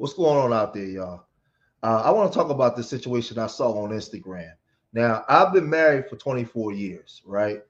What's going on out there, y'all? I want to talk about this situation I saw on Instagram. Now, I've been married for 24 years, right?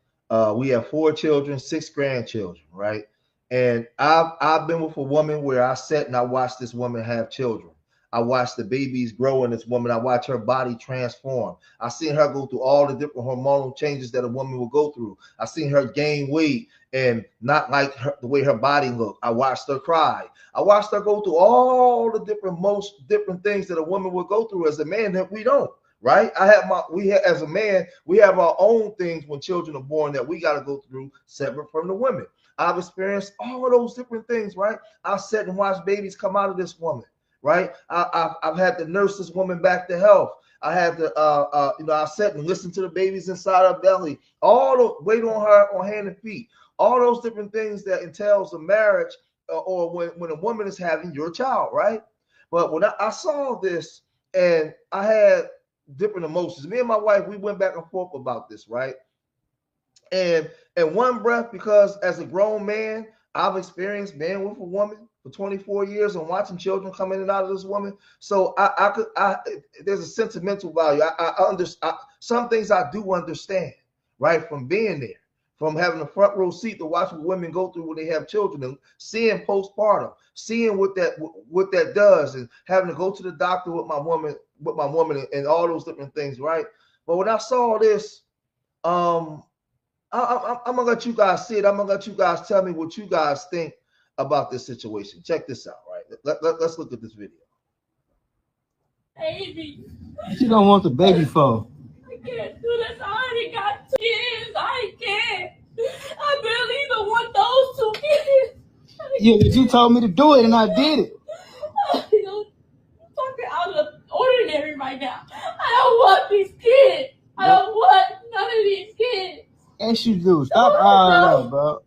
We have 4 children, 6 grandchildren, right? And I've been with a woman where I sat and I watched this woman have children. I watched the babies grow in this woman. I watched her body transform. I seen her go through all the different hormonal changes that a woman will go through. I seen her gain weight and not like the way her body looked. I watched her cry. I watched her go through all the most different things that a woman would go through as a man that we don't. Right? As a man, we have our own things when children are born that we got to go through separate from the women. I've experienced all of those different things, right? I've sat and watched babies come out of this woman, right? I've had to nurse this woman back to health. I had to, I sat and listened to the babies inside her belly, all the weight on her, on hand and feet, all those different things that entails a marriage or when a woman is having your child, right? But when I saw this and I had different emotions, me and my wife, we went back and forth about this, right? And in one breath, because as a grown man, I've experienced being with a woman for 24 years and watching children come in and out of this woman. So there's a sentimental value. I understand some things I do understand, right? From being there, from having a front row seat to watch what women go through when they have children and seeing postpartum, seeing what that does, and having to go to the doctor with my woman and all those different things, right? But when I saw this, I'm gonna let you guys see it. I'm gonna let you guys tell me what you guys think about this situation. Check this out, right? Let's look at this video. Baby. What you don't want the baby for? I can't do this. I already got 2 kids. I can't. I barely even want those 2 kids. Yeah, but you told me to do it and I did it. You're talking out of the ordinary right now. I don't want these kids. I don't want none of these kids. Yes, you do. Stop arguing, bro.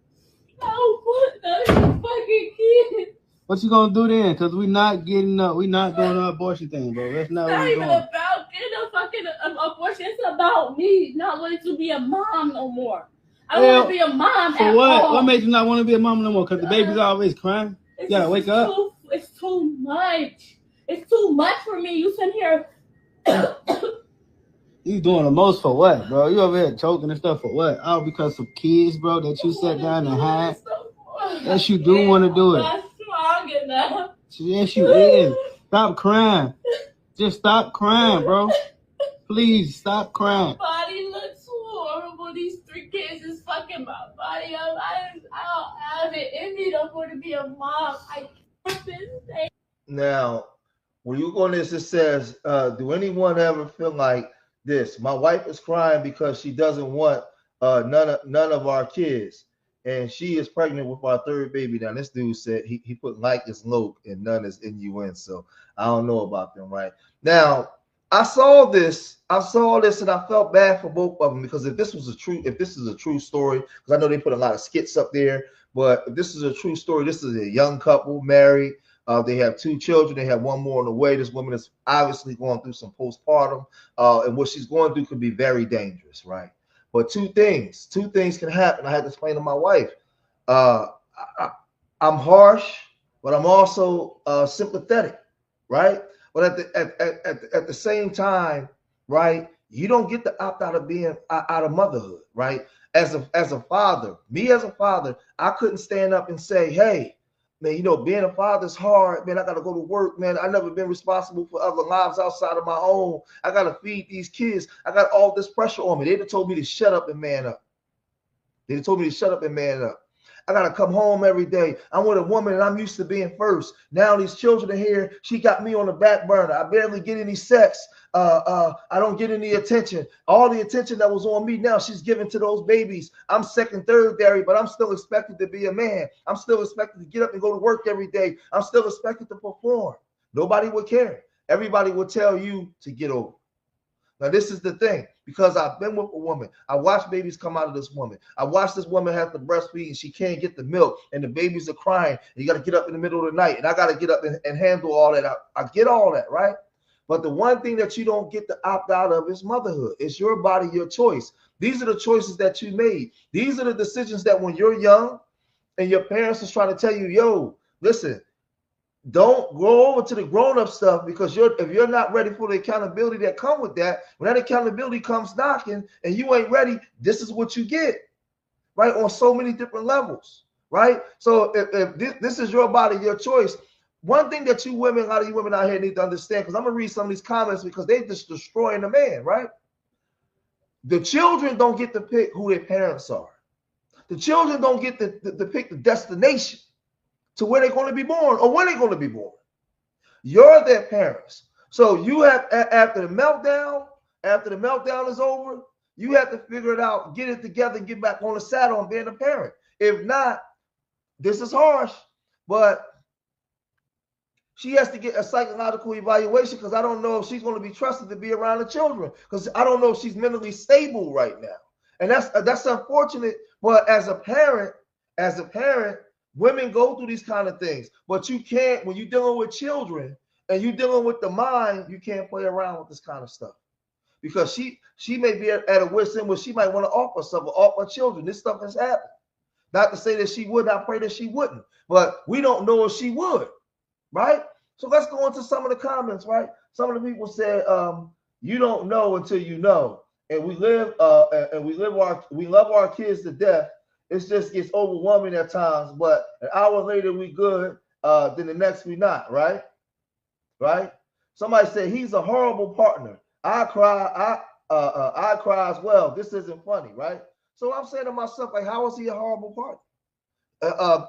I don't want none of these fucking kids. What you gonna do then? Cause we not doing an abortion thing, bro. That's not what we're doing. It's not even about getting a fucking abortion. It's about me not wanting to be a mom no more. I don't want to be a mom for at what? all. What made you not want to be a mom no more? Cause the baby's always crying. You gotta wake up. It's too much. It's too much for me. You sit here. You doing the most for what, bro? You over here choking and stuff for what? All because of kids, bro, that you sat down and had. Yes, you do want to do it. I'm not strong enough. Yes, you is. Stop crying. Just stop crying, bro. Please stop crying. My body looks horrible. These 3 kids is fucking my body up. I don't have it in me no more to be a mom. I can't. Now, when you go on this, it says, do anyone ever feel like this? My wife is crying because she doesn't want none of our kids, and she is pregnant with our 3rd baby. Now, this dude said he put like is low and none is NUN, so I don't know about them, right? Now, I saw this and I felt bad for both of them, because if this is a true story, because I know they put a lot of skits up there, but if this is a true story, this is a young couple married. They have 2 children. They have 1 more on the way. This woman is obviously going through some postpartum, and what she's going through could be very dangerous, right? But two things can happen. I had to explain to my wife. I'm harsh, but I'm also sympathetic, right? But at the same time, right? You don't get to opt out of being out of motherhood, right? As a father, I couldn't stand up and say, hey, man, being a father is hard, man. I got to go to work, man. I've never been responsible for other lives outside of my own. I got to feed these kids. I got all this pressure on me. They'd have told me to shut up and man up. I got to come home every day. I'm with a woman and I'm used to being first. Now these children are here. She got me on the back burner. I barely get any sex. I don't get any attention. All the attention that was on me, now she's giving to those babies. I'm second, third dairy, but I'm still expected to be a man. I'm still expected to get up and go to work every day. I'm still expected to perform. Nobody would care. Everybody would tell you to get over. Now, this is the thing, because I've been with a woman. I watched babies come out of this woman. I watched this woman have to breastfeed and she can't get the milk and the babies are crying. And you got to get up in the middle of the night and I got to get up and handle all that. I get all that, right? But the one thing that you don't get to opt out of is motherhood. It's your body, your choice. These are the choices that you made. These are the decisions that when you're young and your parents is trying to tell you, yo, listen, don't go over to the grown-up stuff, because if you're not ready for the accountability that come with that, when that accountability comes knocking and you ain't ready, this is what you get, right? On so many different levels, right? So if this is your body, your choice. One thing that you women, a lot of you women out here need to understand, because I'm gonna read some of these comments because they just destroying the man, right? The children don't get to pick who their parents are. The children don't get to pick the destination to where they're going to be born or when they're going to be born. You're their parents. So you have, after the meltdown is over, you have to figure it out, get it together, and get back on the saddle and being a parent. If not, this is harsh, but she has to get a psychological evaluation, because I don't know if she's going to be trusted to be around the children, because I don't know if she's mentally stable right now. And that's unfortunate. But as a parent, women go through these kind of things. But you can't, when you're dealing with children and you're dealing with the mind, you can't play around with this kind of stuff. Because she may be at a wit's end where she might want to offer something, offer children. This stuff has happened. Not to say that she would, I pray that she wouldn't. But we don't know if she would, right? So let's go into some of the comments, right? Some of the people said, you don't know until you know. And we love our kids to death. It just gets overwhelming at times, but an hour later we good, then the next we not, right? Right? Somebody said he's a horrible partner. I cry as well. This isn't funny, right? So I'm saying to myself, like, how is he a horrible partner?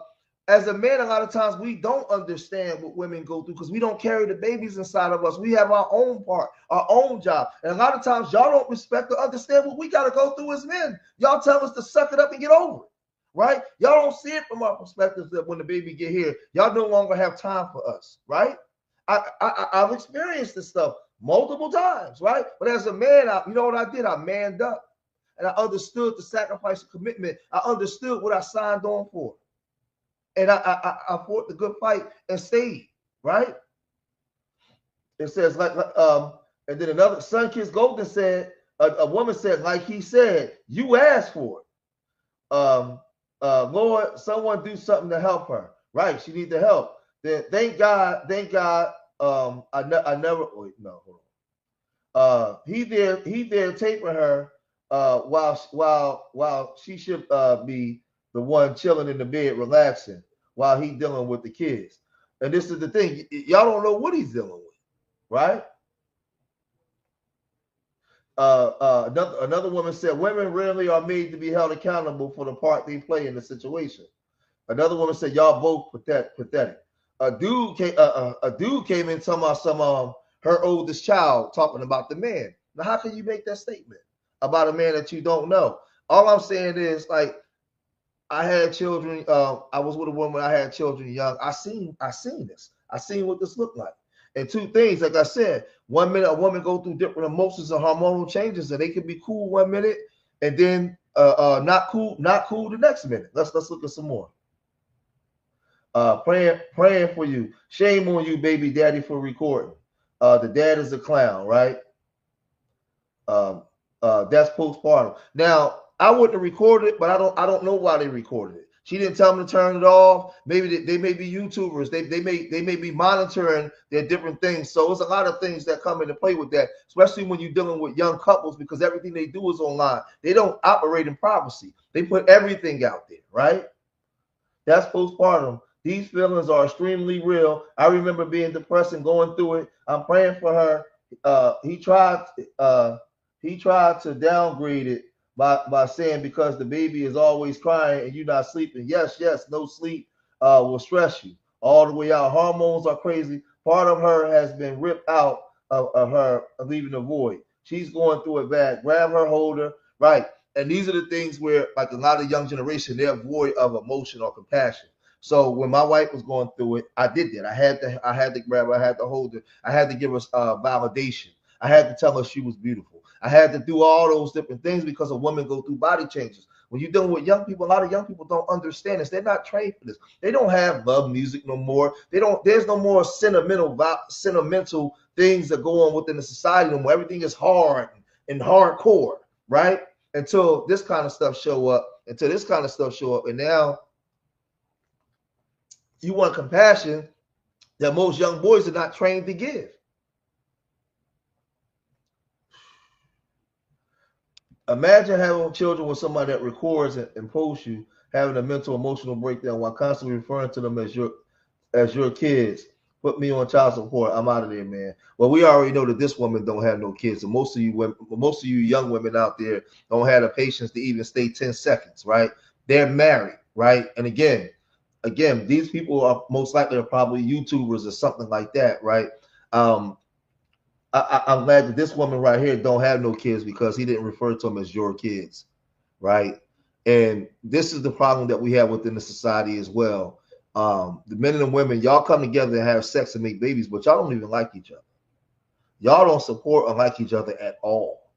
As a man, a lot of times we don't understand what women go through because we don't carry the babies inside of us. We have our own part, our own job. And a lot of times y'all don't respect or understand what we got to go through as men. Y'all tell us to suck it up and get over it, right? Y'all don't see it from our perspective that when the baby get here, y'all no longer have time for us, right? I've experienced this stuff multiple times, right? But as a man, you know what I did? I manned up. And I understood the sacrifice and commitment. I understood what I signed on for. And I fought the good fight and stayed, right? It says, and then another, Sun Kiss Golden said, a woman said, like he said, you asked for it. Lord, someone do something to help her. Right, she needs the help. Then thank God, I never, wait, no, hold on. He there taping her while she should be the one chilling in the bed, relaxing, while he dealing with the kids. And this is the thing, y'all don't know what he's dealing with, right? Another woman said, women rarely are made to be held accountable for the part they play in the situation. Another woman said, y'all both pathetic. A dude came in talking about her oldest child, talking about the man. Now, how can you make that statement about a man that you don't know? All I'm saying is, like, I had children. I was with a woman. I had children young. I seen this. I seen what this looked like. And two things, like I said, 1 minute a woman go through different emotions and hormonal changes, and they can be cool 1 minute, and then not cool the next minute. Let's look at some more. Praying for you. Shame on you, baby daddy, for recording. The dad is a clown, right? That's postpartum. Now, I wouldn't have recorded it, but I don't know why they recorded it. She didn't tell them to turn it off. Maybe they may be YouTubers. They may be monitoring their different things. So there's a lot of things that come into play with that, especially when you're dealing with young couples, because everything they do is online. They don't operate in privacy. They put everything out there, right? That's postpartum. These feelings are extremely real. I remember being depressed and going through it. I'm praying for her. He tried to downgrade it by saying because the baby is always crying and you're not sleeping. Yes, no sleep will stress you all the way out. Hormones are crazy. Part of her has been ripped out of her, leaving the void. She's going through it bad. Grab her, hold her, right? And these are the things where, like a lot of young generation, they're void of emotion or compassion. So when my wife was going through it, I did that. I had to grab her. I had to hold her. I had to give her validation. I had to tell her she was beautiful. I had to do all those different things because a woman go through body changes. When you're dealing with young people, a lot of young people don't understand this. They're not trained for this. They don't have love music no more. There's no more sentimental things that go on within the society no more. Everything is hard and hardcore, right? Until this kind of stuff show up. And now you want compassion, that most young boys are not trained to give. Imagine having children with somebody that records and posts you having a mental emotional breakdown while constantly referring to them as your kids. Put me on child support. I'm out of there, man. Well, we already know that this woman don't have no kids, and most of you women, most of you young women out there don't have the patience to even stay 10 seconds, right? They're married, right? And again, these people are most likely are probably YouTubers or something like that, right? Um, I'm glad that this woman right here don't have no kids because he didn't refer to them as your kids, right? And this is the problem that we have within the society as well. The men and the women, y'all come together and have sex and make babies, but y'all don't even like each other. Y'all don't support or like each other at all.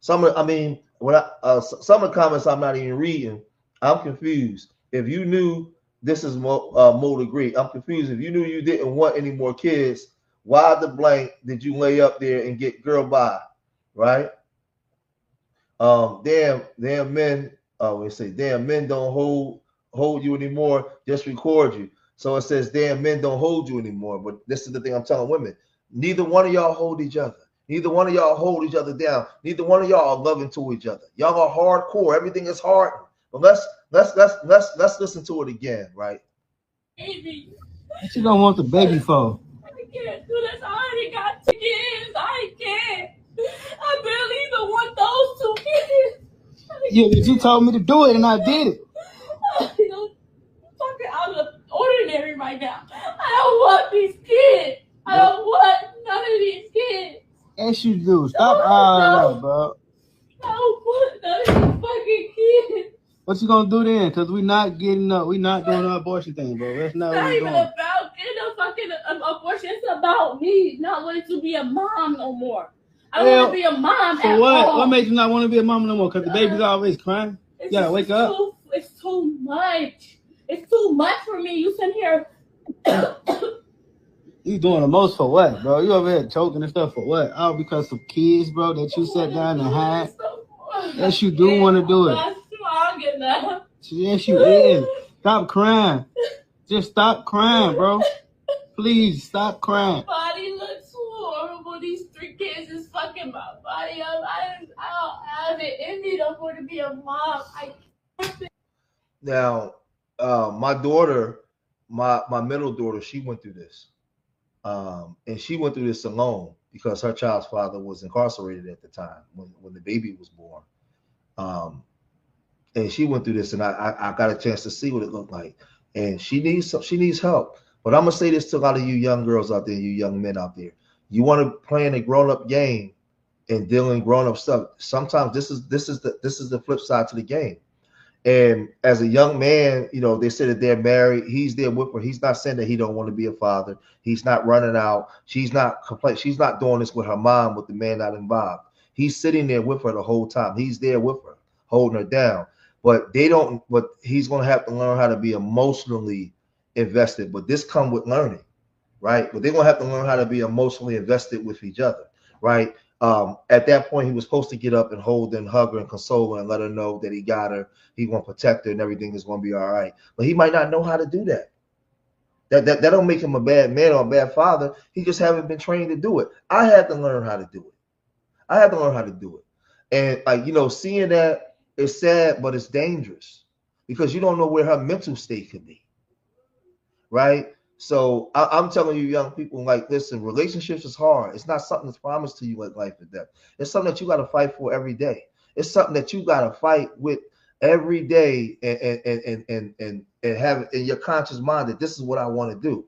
I mean, some of the comments I'm not even reading, I'm confused. If you knew this is more degree, I'm confused. If you knew you didn't want any more kids, why the blank did you lay up there and get girl by, right? Damn men. We say damn men don't hold you anymore. Just record you. So it says damn men don't hold you anymore. But this is the thing I'm telling women: neither one of y'all hold each other. Neither one of y'all hold each other down. Neither one of y'all are loving to each other. Y'all are hardcore. Everything is hard. But let's listen to it again, right? Baby. What you don't want the baby for? I can't do this. I already got 2 kids. I can't. I barely even want those 2 kids. You told me to do it, and I did it. I'm fucking out of the ordinary right now. I don't want these kids. I don't want none of these kids. Yes, you do. Stop that, bro. I don't want none of these fucking kids. What you gonna do then? Cause we not getting up. We not doing the abortion thing, bro. That's not It's what not we even doing. about getting a fucking abortion. It's about me not wanting to be a mom no more. I don't want to be a mom for at what? all. What makes you not want to be a mom no more? Cause the baby's always crying. You gotta wake up. It's too much. It's too much for me. You sit here. You doing the most for what, bro? You over here choking and stuff for what? All because of kids, bro, that you sat down and had. Yes, you do want to do it. Not strong enough. Yes, you is. Stop crying. Just stop crying, bro. Please stop crying. My body looks horrible. These 3 kids is fucking my body up. I don't have it in me no more to be a mom. Now, my daughter, my middle daughter, she went through this. And she went through this alone because her child's father was incarcerated at the time when the baby was born. And she went through this, and I got a chance to see what it looked like. And she needs help. But I'm gonna say this to a lot of you young girls out there, you young men out there. You want to play in a grown up game and dealing grown up stuff. Sometimes this is the flip side to the game. And as a young man, you know, they say that they're married. He's there with her. He's not saying that he don't want to be a father. He's not running out. She's not complaining. She's not doing this with her mom, with the man not involved. He's sitting there with her the whole time. He's there with her, holding her down. But they don't. But he's going to have to learn how to be emotionally invested. But this comes with learning, right? But they're going to have to learn how to be emotionally invested with each other, right? At that point, he was supposed to get up and hold and hug her and console her and let her know that he got her, he's going to protect her, and everything is going to be all right. But he might not know how to do that. That don't make him a bad man or a bad father. He just haven't been trained to do it. I had to learn how to do it. And seeing that is sad, but it's dangerous because you don't know where her mental state could be, right? So I'm telling you, young people, like, listen, relationships is hard. It's not something that's promised to you like life or death. It's something that you got to fight for every day. It's something that you got to fight with every day and have it in your conscious mind that this is what I want to do,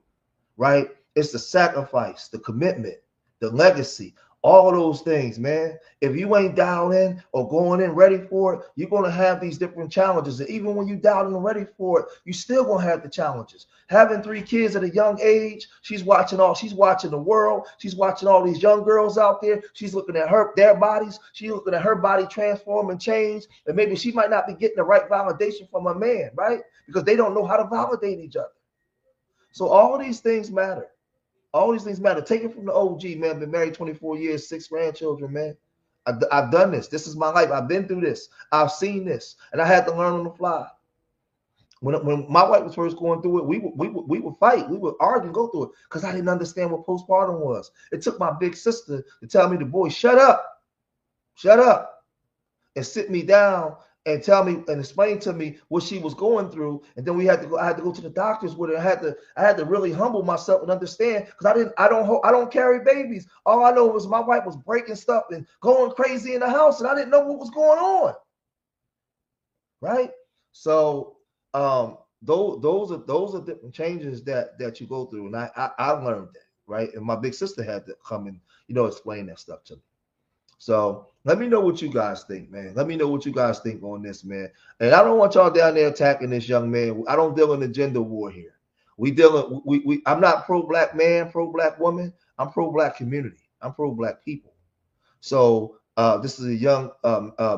right? It's the sacrifice, the commitment, the legacy, all those things, man. If you ain't dialed in or going in ready for it, you're going to have these different challenges. And even when you dialed in and ready for it, you still going to have the challenges. Having 3 kids at a young age, she's watching the world. She's watching all these young girls out there. She's looking at their bodies. She's looking at her body transform and change. And maybe she might not be getting the right validation from a man, right? Because they don't know how to validate each other. So all these things matter. All these things matter. Take it from the OG, man. Been married 24 years, 6 grandchildren, man. I've done this. This is my life. I've been through this. I've seen this. And I had to learn on the fly. When my wife was first going through it, we would fight, we would argue and go through it because I didn't understand what postpartum was. It took my big sister to tell me, the boy, shut up, and sit me down and tell me and explain to me what she was going through. And then we had to go. I had to go to the doctors with her. I had to really humble myself and understand because I don't carry babies. All I know was my wife was breaking stuff and going crazy in the house, and I didn't know what was going on. Right. So those are different changes that you go through, and I learned that, right. And my big sister had to come and explain that stuff to me. So let me know what you guys think, man. Let me know what you guys think on this, man. And I don't want y'all down there attacking this young man. I don't deal in the gender war here. I'm not pro black man, pro black woman. I'm pro black community. I'm pro black people. So this is a young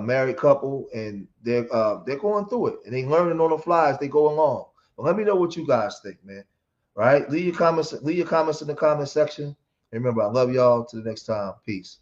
married couple, and they're going through it, and they learning on the fly as they go along. But let me know what you guys think, man. All right, leave your comments in the comment section. And remember, I love y'all. Till the next time, peace.